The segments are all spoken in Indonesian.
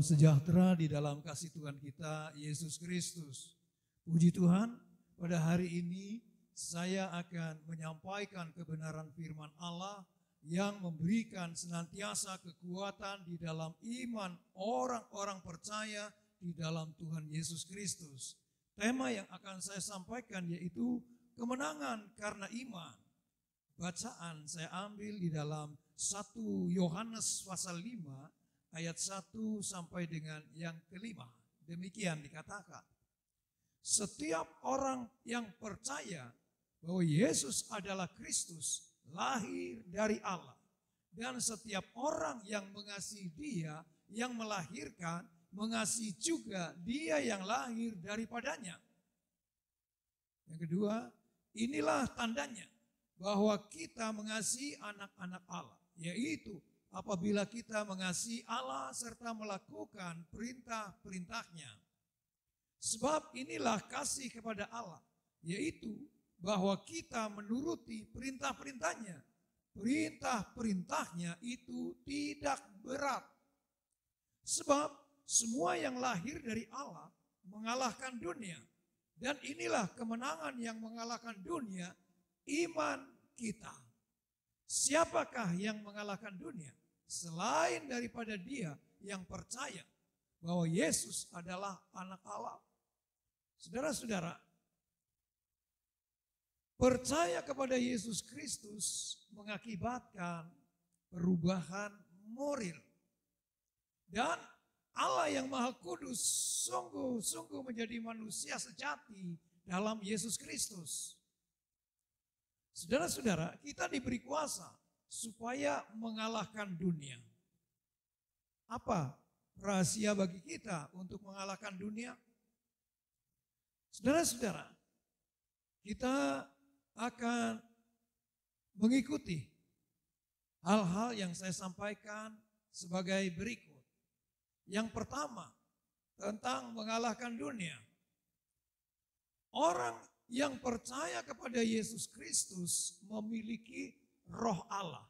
sejahtera di dalam kasih Tuhan kita, Yesus Kristus. Puji Tuhan, pada hari ini saya akan menyampaikan kebenaran firman Allah yang memberikan senantiasa kekuatan di dalam iman orang-orang percaya di dalam Tuhan Yesus Kristus. Tema yang akan saya sampaikan yaitu kemenangan karena iman. Bacaan saya ambil di dalam 1 Yohanes pasal 5 ayat 1 sampai dengan yang kelima. Demikian dikatakan. Setiap orang yang percaya bahwa Yesus adalah Kristus, lahir dari Allah. Dan setiap orang yang mengasihi Dia, yang melahirkan, mengasihi juga Dia yang lahir daripadanya. Yang kedua, inilah tandanya bahwa kita mengasihi anak-anak Allah, yaitu apabila kita mengasihi Allah serta melakukan perintah-perintahnya. Sebab inilah kasih kepada Allah, yaitu bahwa kita menuruti perintah-perintahnya. Perintah-perintahnya itu tidak berat. Sebab semua yang lahir dari Allah mengalahkan dunia. Dan inilah kemenangan yang mengalahkan dunia, iman kita. Siapakah yang mengalahkan dunia? Selain daripada dia yang percaya bahwa Yesus adalah anak Allah. Saudara-saudara, percaya kepada Yesus Kristus mengakibatkan perubahan moral. Dan Allah yang Maha Kudus sungguh-sungguh menjadi manusia sejati dalam Yesus Kristus. Saudara-saudara, kita diberi kuasa supaya mengalahkan dunia. Apa rahasia bagi kita untuk mengalahkan dunia? Saudara-saudara, kita akan mengikuti hal-hal yang saya sampaikan sebagai berikut. Yang pertama, tentang mengalahkan dunia. Orang yang percaya kepada Yesus Kristus memiliki roh Allah.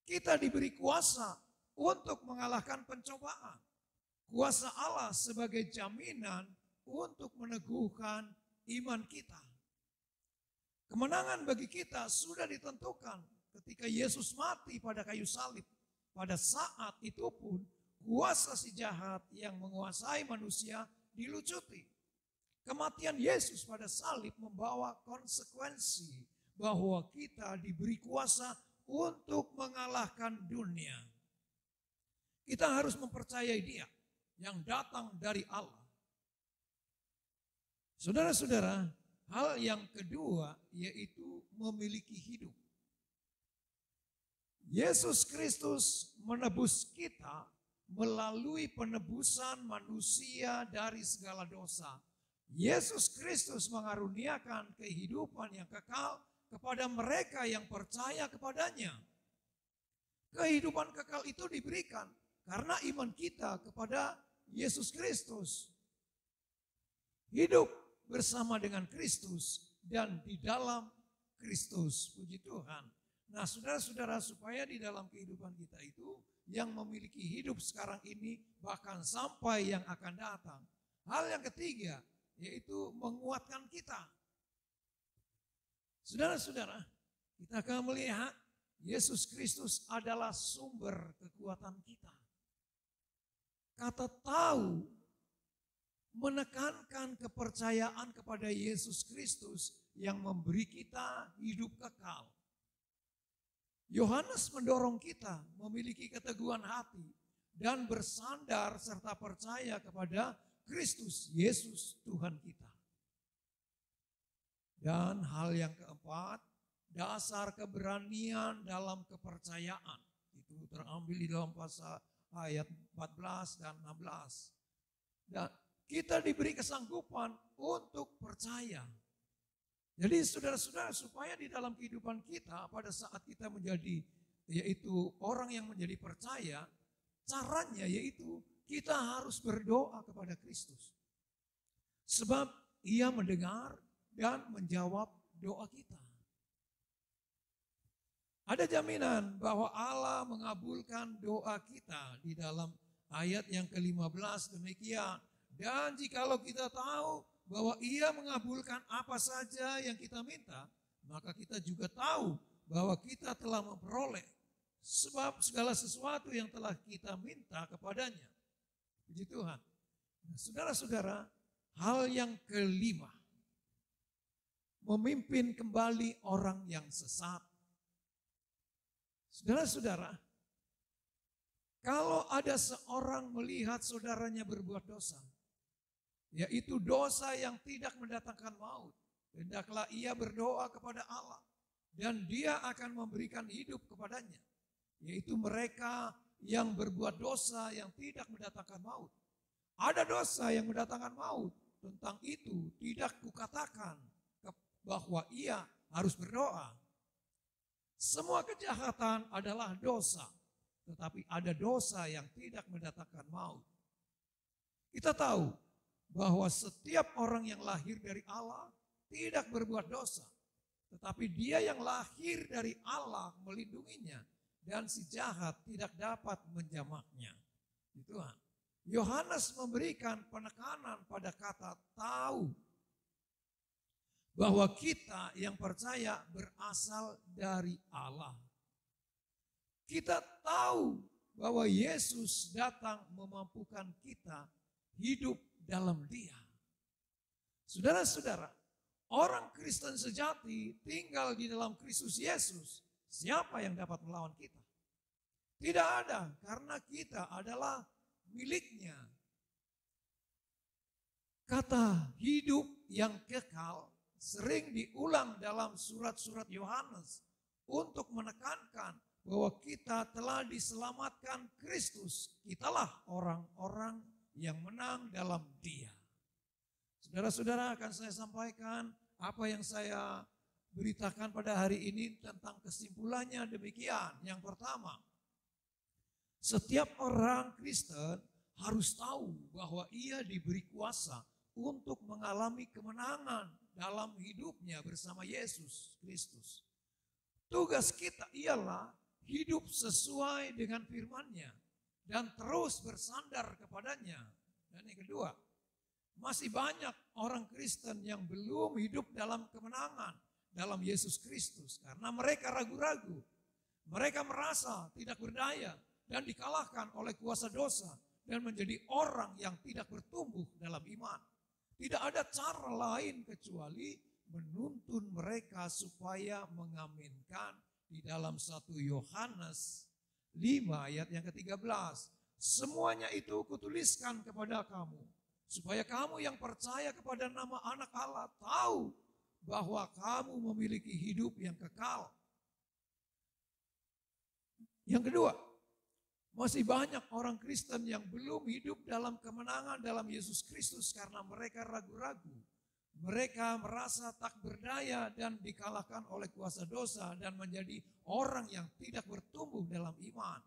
Kita diberi kuasa untuk mengalahkan pencobaan. Kuasa Allah sebagai jaminan untuk meneguhkan iman kita. Kemenangan bagi kita sudah ditentukan ketika Yesus mati pada kayu salib. Pada saat itu pun kuasa si jahat yang menguasai manusia dilucuti. Kematian Yesus pada salib membawa konsekuensi bahwa kita diberi kuasa untuk mengalahkan dunia. Kita harus mempercayai Dia yang datang dari Allah. Saudara-saudara, hal yang kedua yaitu memiliki hidup. Yesus Kristus menebus kita melalui penebusan manusia dari segala dosa. Yesus Kristus mengaruniakan kehidupan yang kekal kepada mereka yang percaya kepadanya. Kehidupan kekal itu diberikan karena iman kita kepada Yesus Kristus. Hidup bersama dengan Kristus dan di dalam Kristus. Puji Tuhan. Nah, saudara-saudara, supaya di dalam kehidupan kita itu yang memiliki hidup sekarang ini bahkan sampai yang akan datang. Hal yang ketiga yaitu menguatkan kita. Saudara-saudara, kita akan melihat Yesus Kristus adalah sumber kekuatan kita. Kata tahu menekankan kepercayaan kepada Yesus Kristus yang memberi kita hidup kekal. Yohanes mendorong kita memiliki keteguhan hati dan bersandar serta percaya kepada Kristus Yesus Tuhan kita. Dan hal yang keempat, dasar keberanian dalam kepercayaan. Itu terambil di dalam pasal ayat 14 dan 16. Dan kita diberi kesanggupan untuk percaya. Jadi saudara-saudara, supaya di dalam kehidupan kita pada saat kita menjadi yaitu orang yang menjadi percaya, caranya yaitu kita harus berdoa kepada Kristus. Sebab Ia mendengar dan menjawab doa kita. Ada jaminan bahwa Allah mengabulkan doa kita di dalam ayat yang ke-15 demikian. Dan jikalau kita tahu bahwa Ia mengabulkan apa saja yang kita minta, maka kita juga tahu bahwa kita telah memperoleh sebab segala sesuatu yang telah kita minta kepadanya. Puji Tuhan. Nah, saudara-saudara, hal yang kelima, memimpin kembali orang yang sesat. Saudara-saudara, kalau ada seorang melihat saudaranya berbuat dosa, yaitu dosa yang tidak mendatangkan maut, hendaklah ia berdoa kepada Allah dan Dia akan memberikan hidup kepadanya, yaitu mereka yang berbuat dosa yang tidak mendatangkan maut. Ada dosa yang mendatangkan maut, tentang itu tidak kukatakan bahwa ia harus berdoa. Semua kejahatan adalah dosa, tetapi ada dosa yang tidak mendatangkan maut. Kita tahu bahwa setiap orang yang lahir dari Allah tidak berbuat dosa, tetapi dia yang lahir dari Allah melindunginya dan si jahat tidak dapat menjamaknya. Tuhan. Yohanes memberikan penekanan pada kata tahu, bahwa kita yang percaya berasal dari Allah. Kita tahu bahwa Yesus datang memampukan kita hidup dalam Dia. Saudara-saudara, orang Kristen sejati tinggal di dalam Kristus Yesus. Siapa yang dapat melawan kita? Tidak ada, karena kita adalah miliknya. Kata hidup yang kekal sering diulang dalam surat-surat Yohanes untuk menekankan bahwa kita telah diselamatkan Kristus. Kitalah orang-orang yang menang dalam Dia. Saudara-saudara, akan saya sampaikan apa yang saya beritakan pada hari ini tentang kesimpulannya demikian. Yang pertama, setiap orang Kristen harus tahu bahwa ia diberi kuasa untuk mengalami kemenangan dalam hidupnya bersama Yesus Kristus. Tugas kita ialah hidup sesuai dengan firman-Nya dan terus bersandar kepadanya. Dan yang kedua, masih banyak orang Kristen yang belum hidup dalam kemenangan dalam Yesus Kristus karena mereka ragu-ragu. Mereka merasa tidak berdaya dan dikalahkan oleh kuasa dosa dan menjadi orang yang tidak bertumbuh dalam iman. Tidak ada cara lain kecuali menuntun mereka supaya mengaminkan di dalam 1 Yohanes 5 ayat yang ke-13. Semuanya itu kutuliskan kepada kamu, supaya kamu yang percaya kepada nama anak Allah tahu bahwa kamu memiliki hidup yang kekal. Yang kedua, masih banyak orang Kristen yang belum hidup dalam kemenangan dalam Yesus Kristus karena mereka ragu-ragu. Mereka merasa tak berdaya dan dikalahkan oleh kuasa dosa dan menjadi orang yang tidak bertumbuh dalam iman.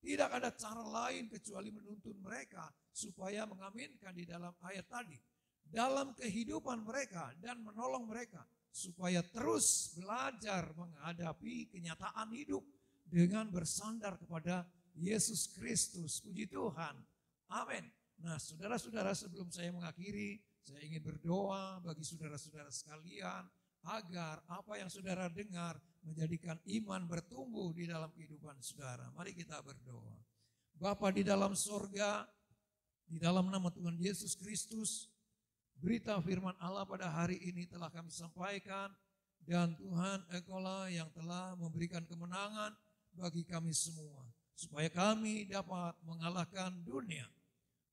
Tidak ada cara lain kecuali menuntun mereka supaya mengaminkan di dalam ayat tadi. Dalam kehidupan mereka dan menolong mereka supaya terus belajar menghadapi kenyataan hidup dengan bersandar kepada Yesus Kristus. Puji Tuhan. Amin. Nah, saudara-saudara, sebelum saya mengakhiri, saya ingin berdoa bagi saudara-saudara sekalian agar apa yang saudara dengar menjadikan iman bertumbuh di dalam kehidupan saudara. Mari kita berdoa. Bapa di dalam sorga, di dalam nama Tuhan Yesus Kristus, berita firman Allah pada hari ini telah kami sampaikan, dan Tuhan Engkau-lah yang telah memberikan kemenangan bagi kami semua, supaya kami dapat mengalahkan dunia.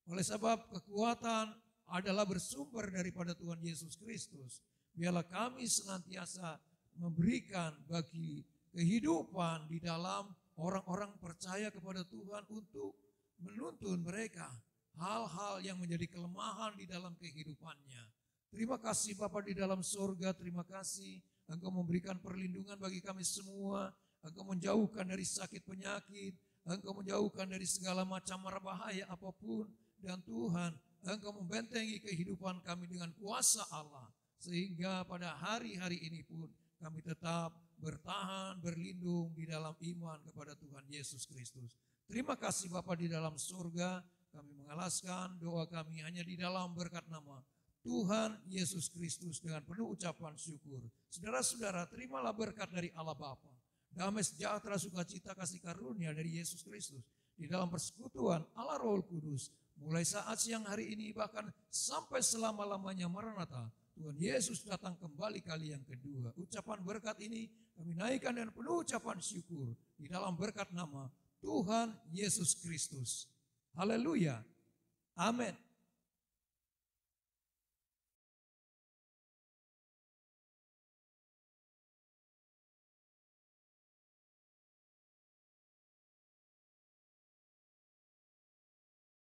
Oleh sebab kekuatan adalah bersumber daripada Tuhan Yesus Kristus, biarlah kami senantiasa memberikan bagi kehidupan di dalam orang-orang percaya kepada Tuhan untuk menuntun mereka hal-hal yang menjadi kelemahan di dalam kehidupannya. Terima kasih Bapa di dalam surga, terima kasih Engkau memberikan perlindungan bagi kami semua. Engkau menjauhkan dari sakit penyakit, Engkau menjauhkan dari segala macam bahaya apapun. Dan Tuhan, Engkau membentengi kehidupan kami dengan kuasa Allah. Sehingga pada hari-hari ini pun kami tetap bertahan, berlindung di dalam iman kepada Tuhan Yesus Kristus. Terima kasih Bapa di dalam surga. kami mengalaskan doa kami hanya di dalam berkat nama Tuhan Yesus Kristus dengan penuh ucapan syukur. Saudara-saudara, terimalah berkat dari Allah Bapa, damai sejahtera sukacita kasih karunia dari Yesus Kristus di dalam persekutuan Allah Roh Kudus, mulai saat siang hari ini bahkan sampai selama-lamanya. Maranatha, Tuhan Yesus datang kembali kali yang kedua. Ucapan berkat ini kami naikkan dengan penuh ucapan syukur di dalam berkat nama Tuhan Yesus Kristus. Haleluya. Amin.